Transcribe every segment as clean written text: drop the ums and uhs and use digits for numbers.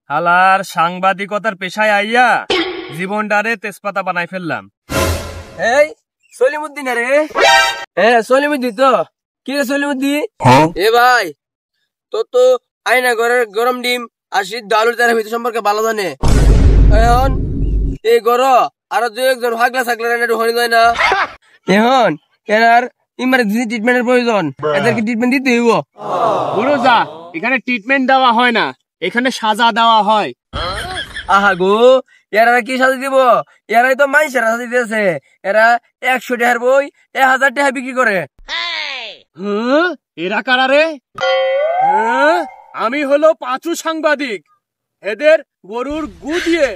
হালার সাংবাদিকতার পেশায় আইয়া জীবনটারে তেজপাতা বানাই ফেললাম। এই সলিমুদ্দিন রে, হ্যাঁ সলিমুদ্দিন তো। কি রে সলিমুদ্দিন? এ ভাই তোর তো আয়না ঘরের গরম ডিম আর সিদ্ধ আলুর তারা ভিতর সম্পর্কে ভালো জানে। এখন এই গর আরো দু একজন ভাগলা থাকলে হয়ে যায় না। এখন এর ইমার্জেন্সি ট্রিটমেন্টের প্রয়োজন, এদেরকে ট্রিটমেন্ট দিতে হইব। বলো যা, এখানে ট্রিটমেন্ট দেওয়া হয় না, এখানে সাজা দেওয়া হয়। আহা গো, এরা কি সাজা দিব? এরাই তো মানুষের সাজা দিতেছে। এরা 100 টাকার বই 1000 টাকা বিক্রি করে। এরা কারা রে? আমি হলো পাঁচু সাংবাদিক। এদের গরুর গু দিয়ে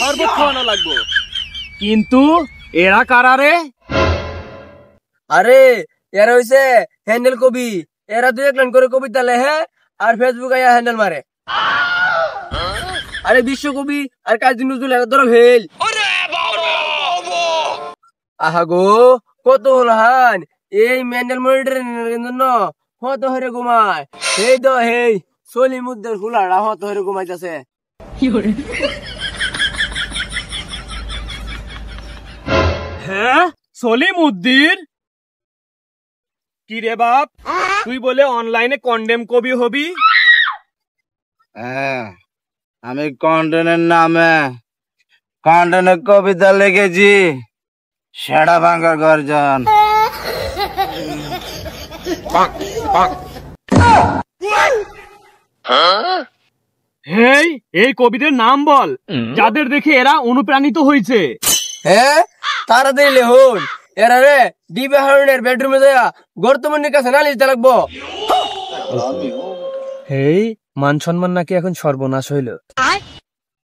শরবত খাওয়ানো লাগবে। কিন্তু এরা কারা রে? আরে এরা হইছে হ্যান্ডেল কবি। এরা 2-1 লাইন করে কবিতা লেখে আর ফেসবুক আইয়া হ্যান্ডেল মারে। আরে বিশ্বকবি আর কাজী নজরুল এরা ধরো ফেল। আহা গো, কত হল হান এই মেন্টাল মনিটরের জন্য হত হরে ঘুমায়। এই তো হেই সলিমুদ্দিন ফুলারা হত হরে ঘুমাইতেছে। হ্যাঁ সলিমুদ্দিন, কি রে বাপ, তুই বলে অনলাইনে কন্ডেম কবি হবি? হ্যাঁ, আমি কন্টেনের নামে কন্টেনের কবিতা লিখেছি, সেটা ভাঙার গর্জন। হেই, এই কবিদের নাম বল যাদের দেখে এরা অনুপ্রাণিত হয়েছে। হ্যাঁ তারা দিলে হন এরা রে ডিবে হারনের বেডরুমে যায়া গর্তমনির কাছে নালিশ দিতে লাগবো। হেই, মান সম্মান নাকি এখন সর্বনাশ হইল।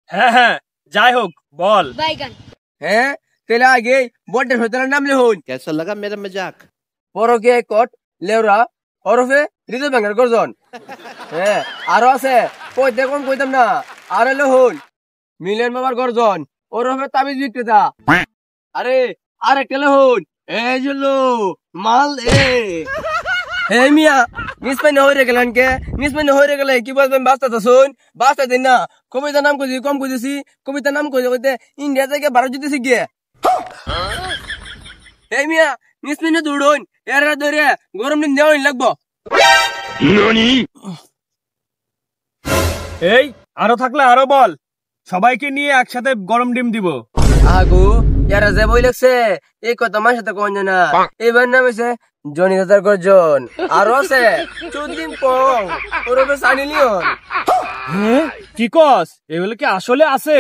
হ্যাঁ হ্যাঁ, যাই হোক বল। হ্যাঁ তাহলে আগে বড়দের হইতে নামলে হন। কেসা লাগা মেরা মজাক? পরকে কট লেওরা ওরফে হৃদয় ভাঙার গর্জন। হ্যাঁ আরো আছে, কইতে কম কইতাম না। আর হলো হন মিলেন বাবার গর্জন ওরফে তাবিজ বিক্রেতা। আরে আর একটা হন এই জন্য মাল এ মিয়া মিস পাইনে হয়ে গেলেন কে? মিস পাইনে হয়ে গেলে কি বলবেন? বাস্তা তো শুন, বাস্তা দিন না। কবিতার নাম কইছি কম কইছি, কবিতার নাম কইতে কইতে ইন্ডিয়া থেকে ভারত জিতেছি গিয়ে। এই মিয়া মিস পাইনে দৌড়ন এরা ধরে গরম দিন দেওয়া লাগবো। এই আরো থাকলে আরো বল, সবাইকে নিয়ে একসাথে গরম ডিম দিব। আগু এরা যে বই লেখছে এই কথা আমার সাথে কোন না। এবার নাম হয়েছে জনি দাদার গর্জন। আরো আছে চুদিন পং ওরফে সানি লিওন। হ্যাঁ কি কস, এগুলো কি আসলে আছে?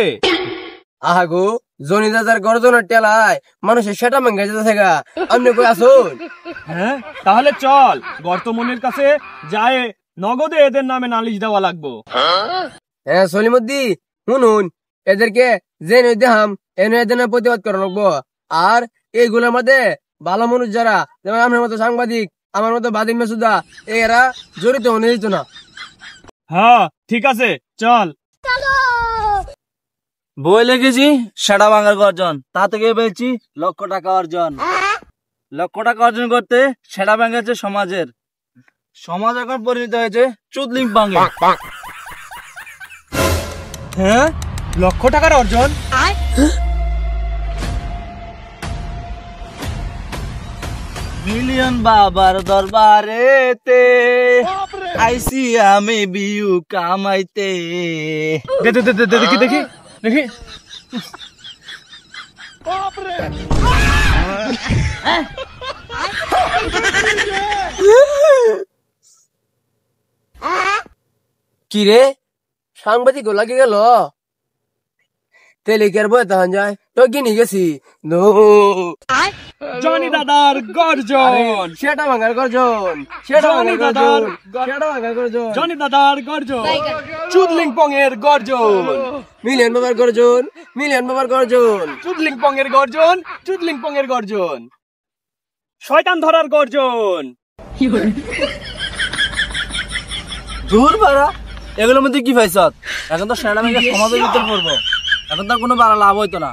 আহাগো জনি দাদার গর্জনের টেলায় মানুষের সেটা মাঙ্গা যেতে থাকা। আপনি কই আসুন? হ্যাঁ তাহলে চল বর্তমানের কাছে যায়, নগদে এদের নামে নালিশ দেওয়া লাগবো। হ্যাঁ সলিমুদ্দি শুনুন, এদেরকে যে নই দেহাম এদের প্রতিবাদ করা লাগবো। আর এইগুলোর মধ্যে ভালো মানুষ যারা, যেমন আমার মতো সাংবাদিক, আমার মতো বাদিম মেসুদা, এরা জড়িত হয়ে যেত না। হ্যাঁ ঠিক আছে, চল। বই লিখেছি সেটা ভাঙার গর্জন, তা থেকে পেয়েছি লক্ষ টাকা অর্জন। লক্ষ টাকা অর্জন করতে সেটা ভেঙেছে সমাজের, সমাজ এখন পরিণত হয়েছে চুদলিং ভাঙে। হ্যাঁ লক্ষ টাকার অর্জন? মিলিয়ন বাবার দরবারেতে আইসি আমি বিউ কামাইতে। দেখি দেখি দেখি। কি রে সাংবাদিক লাগে গেল? তেলিকের বই তখন যায় তো কিনে গেছি। জনি দাদার গর্জন, সেটা ভাঙার গর্জন, সেটা ভাঙার গর্জন, সেটা ভাঙার গর্জন, জনি দাদার গর্জন, চুদলিং পং এর গর্জন, মিলিয়ন বাবার গর্জন, মিলিয়ন বাবার গর্জন, চুদলিং পং এর গর্জন, চুদলিং পং এর গর্জন, শয়তান ধরার গর্জন। দূর বাড়া, এগুলোর মধ্যে কি পাইছ? এখন তো সেটা ভেঙে সমাজের ভিতর পড়বো, এখন তো কোনো বাড়া লাভ হইতো না।